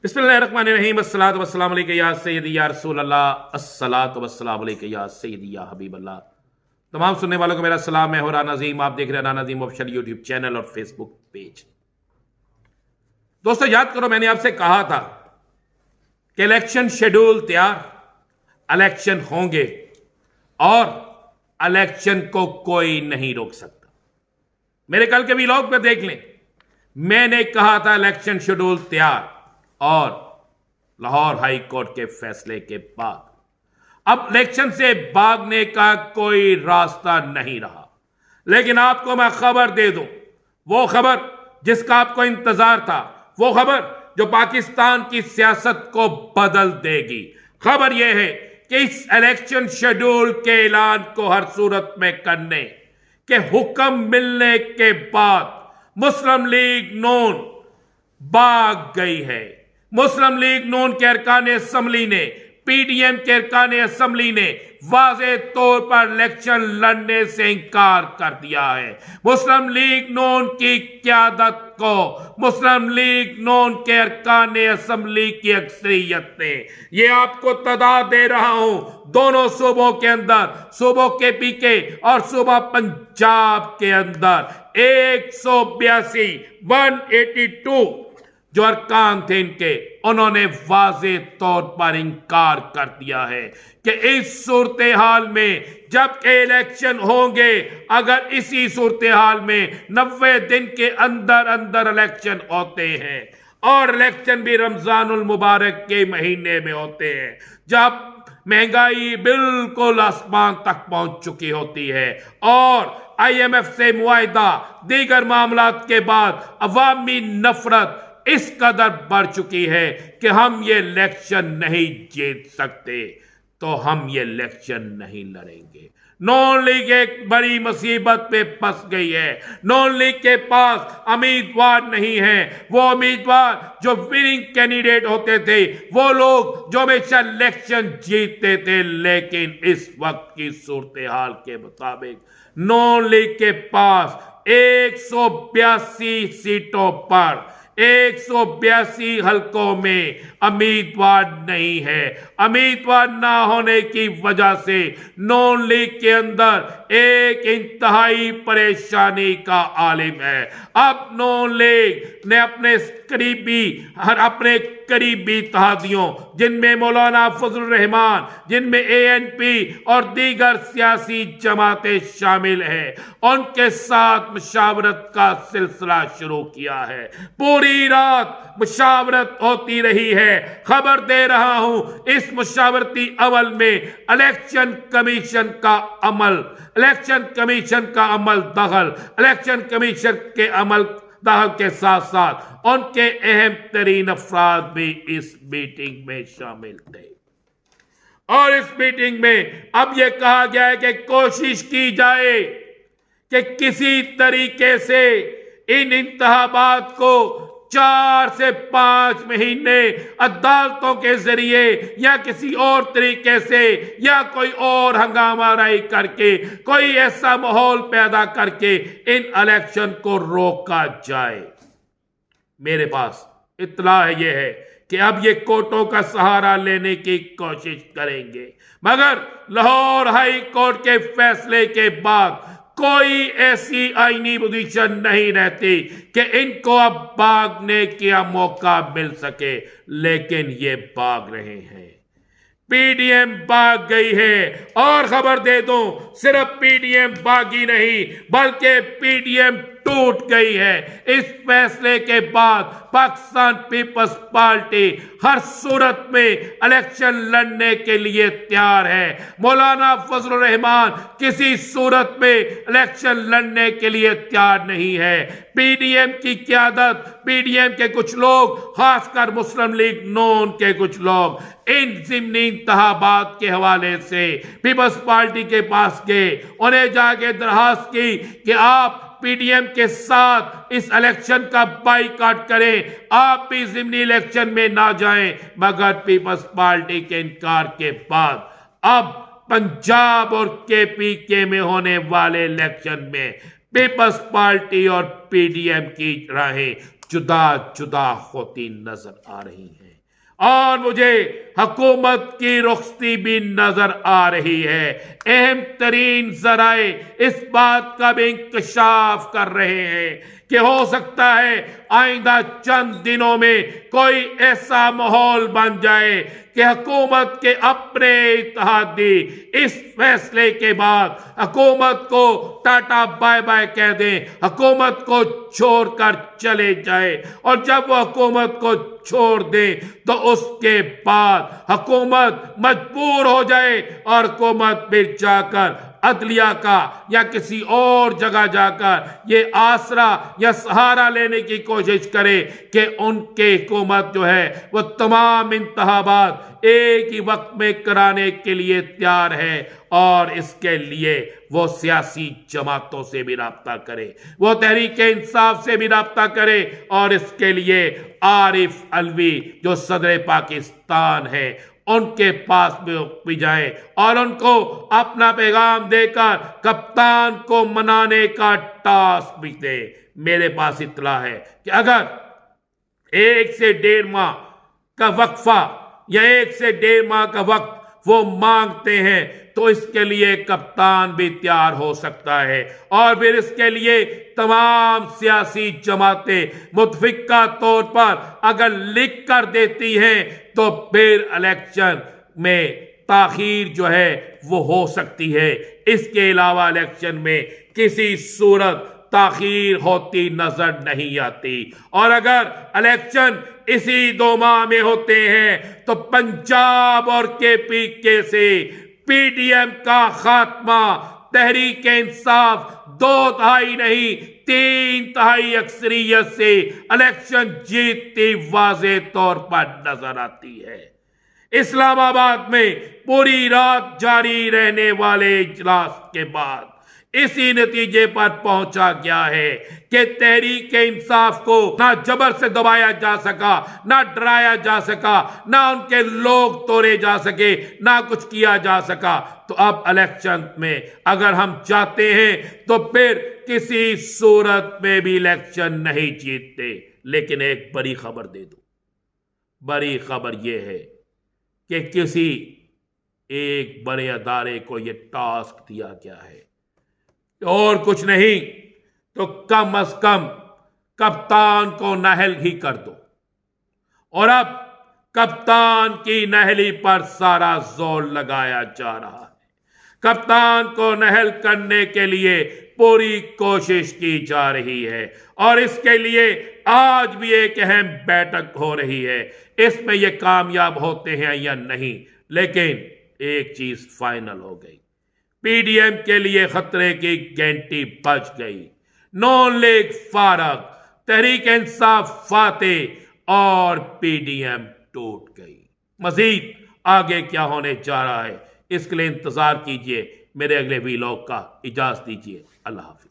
बिस्मिल्लाहिर्रहमानिर्रहीम अस्सलातु वस्सलामु अलैका या सय्यदी या रसूल अल्लाह, अस्सलातु वस्सलामु अलैका या सय्यदी या हबीब अल्लाह। तमाम सुनने वालों को मेरा सलाम। मैं हूं राना नज़ीम, आप देख रहे हैं Rana Nazim official YouTube channel और फेसबुक पेज। दोस्तों, याद करो मैंने आपसे कहा था कि इलेक्शन शेड्यूल तैयार, इलेक्शन होंगे और इलेक्शन को कोई नहीं रोक सकता। मेरे कल के व्लॉग पे देख लें, मैंने कहा था इलेक्शन शेड्यूल तैयार और लाहौर हाई कोर्ट के फैसले के बाद अब इलेक्शन से भागने का कोई रास्ता नहीं रहा। लेकिन आपको मैं खबर दे दूं, वो खबर जिसका आपको इंतजार था, वो खबर जो पाकिस्तान की सियासत को बदल देगी। खबर यह है कि इस इलेक्शन शेड्यूल के ऐलान को हर सूरत में करने के हुक्म मिलने के बाद मुस्लिम लीग नून भाग गई है। मुस्लिम लीग नून के अरकान असम्बली ने, पीडीएम के अरकान असम्बली ने वाज़ेह तौर पर इलेक्शन लड़ने से इंकार कर दिया है। मुस्लिम लीग नून की क़यादत को मुस्लिम लीग नून के अरकान असम्बली की अक्सरियत ने, ये आपको तादाद दे रहा हूं, दोनों सूबों के अंदर, सूबों के पीके और सूबा पंजाब के अंदर 182 जो अरकान थे इनके, उन्होंने वाज़ेह तौर पर इंकार कर दिया है कि इस सूरत हाल में जबकि इलेक्शन होंगे, अगर इसी सूरत हाल में 90 दिन के अंदर अंदर इलेक्शन होते हैं और इलेक्शन भी रमजानुल मुबारक के महीने में होते हैं, जब महंगाई बिल्कुल आसमान तक पहुंच चुकी होती है और IMF से मुआहिदा, दीगर मामलात के बाद अवामी नफरत इस कदर बढ़ चुकी है कि हम ये इलेक्शन नहीं जीत सकते, तो हम ये इलेक्शन नहीं लड़ेंगे। नॉन लीग एक बड़ी मुसीबत पे फंस गई है। नॉन लीग के पास उम्मीदवार नहीं है। वो उम्मीदवार जो विनिंग कैंडिडेट होते थे, वो लोग जो हमेशा इलेक्शन जीतते थे, लेकिन इस वक्त की सूरत हाल के मुताबिक नॉन लीग के पास 182 सीटों पर 182 हलकों में उम्मीदवार नहीं है। उम्मीदवार ना होने की वजह से नॉन लीग के अंदर एक इंतहाई परेशानी का आलिम है। अब नॉन लीग ने अपने करीबी इत्तेहादियों, जिनमें मौलाना फजल रहमान, जिनमें ANP और दीगर सियासी जमातें शामिल हैं, उनके साथ मुशावरत का सिलसिला शुरू किया है। पूरी रात मुशावरत होती रही है। खबर दे रहा हूं, इस मुशावरती अमल में इलेक्शन कमीशन का अमल दखल, इलेक्शन कमीशन के अमल दखल के साथ साथ उनके अहम तरीन अफराद भी इस मीटिंग में शामिल थे। और इस मीटिंग में अब यह कहा गया है कि कोशिश की जाए कि किसी तरीके से इन इंतखाबात को 4 से 5 महीने अदालतों के जरिए या किसी और तरीके से या कोई और हंगामाराई करके, कोई ऐसा माहौल पैदा करके इन इलेक्शन को रोका जाए। मेरे पास इत्तला है, ये है कि अब ये कोर्टों का सहारा लेने की कोशिश करेंगे, मगर लाहौर हाई कोर्ट के फैसले के बाद कोई ऐसी आईनी पोजीशन नहीं रहती कि इनको अब भागने का मौका मिल सके, लेकिन ये भाग रहे हैं। पीडीएम भाग गई है और खबर दे दूं, सिर्फ पीडीएम भागी नहीं बल्कि पीडीएम टूट गई है। इस फैसले के बाद पाकिस्तान पीपल्स पार्टी हर सूरत में इलेक्शन लड़ने के लिए तैयार है। मौलाना फजल रहमान किसी सूरत में इलेक्शन लड़ने के लिए तैयार नहीं है। पीडीएम की क़यादत, पीडीएम के कुछ लोग, खासकर मुस्लिम लीग नून के कुछ लोग, इन ज़िमनी इंतखाबात के हवाले से पीपल्स पार्टी के पास गए, उन्हें जाके दरखास्त की कि आप पीडीएम के साथ इस इलेक्शन का बाइकआउट करें, आप भी ज़िमनी इलेक्शन में ना जाएं। मगर पीपल्स पार्टी के इनकार के बाद अब पंजाब और KPK में होने वाले इलेक्शन में पीपल्स पार्टी और पीडीएम की राहें जुदा जुदा होती नजर आ रही हैं और मुझे हुकूमत की रुखसती भी नजर आ रही है। अहम तरीन जराए इस बात का भी इंकशाफ कर रहे हैं कि हो सकता है आइंदा चंद दिनों में कोई ऐसा माहौल बन जाए कि हुकूमत के अपने इत्तेहादी इस फैसले के बाद हुकूमत को टाटा बाय बाय कह दें, हुकूमत को छोड़कर चले जाए और जब वो हुकूमत को छोड़ दे तो उसके बाद हुकूमत मजबूर हो जाए और हुकूमत फिर जाकर अदलिया का या किसी और जगह जाकर ये आसरा या सहारा लेने की कोशिश करे कि उनके हुकूमत जो है वो तमाम इंतखाबात एक ही वक्त में कराने के लिए तैयार है और इसके लिए वो सियासी जमातों से भी राब्ता करे, वो तहरीक इंसाफ से भी राब्ता करे और इसके लिए आरिफ अलवी जो सदर पाकिस्तान है उनके पास भी जाए और उनको अपना पैगाम देकर कप्तान को मनाने का टास्क भी दे। मेरे पास इत्तला है कि अगर 1 से 1.5 माह का वक्फा या 1 से 1.5 माह का वक्त वो मांगते हैं तो इसके लिए कप्तान भी तैयार हो सकता है और फिर इसके लिए तमाम सियासी जमातें मुतफिका तौर पर अगर लिख कर देती हैं तो फिर इलेक्शन में ताखीर जो है वो हो सकती है। इसके अलावा इलेक्शन में किसी सूरत ताखीर होती नजर नहीं आती और अगर इलेक्शन इसी 2 माह में होते हैं तो पंजाब और केपीके से पीडीएम का खात्मा तहरीक इंसाफ 2/3 नहीं 3/3 अक्सरियत से इलेक्शन जीतती वाज़े तौर पर नजर आती है। इस्लामाबाद में पूरी रात जारी रहने वाले इजलास के बाद इसी नतीजे पर पहुंचा गया है कि तहरीक इंसाफ को ना जबर से दबाया जा सका, ना डराया जा सका, ना उनके लोग तोड़े जा सके, ना कुछ किया जा सका। तो अब इलेक्शन में अगर हम चाहते हैं तो फिर किसी सूरत में भी इलेक्शन नहीं जीतते। लेकिन एक बड़ी खबर दे दूं, बड़ी खबर यह है कि किसी एक बड़े अदारे को यह टास्क दिया गया है और कुछ नहीं तो कम अज कम कप्तान को नाअहल ही कर दो। और अब कप्तान की नाअहली पर सारा जोर लगाया जा रहा है। कप्तान को नाअहल करने के लिए पूरी कोशिश की जा रही है और इसके लिए आज भी एक अहम बैठक हो रही है। इसमें ये कामयाब होते हैं या नहीं, लेकिन एक चीज फाइनल हो गई, पीडीएम के लिए खतरे की घंटी बज गई। नॉन लीग फारग, तहरीक इंसाफ फातेह और पीडीएम टूट गई। मजीद आगे क्या होने जा रहा है इसके लिए इंतजार कीजिए। मेरे अगले वीलॉग का इजाजत दीजिए। अल्लाह हाफिज।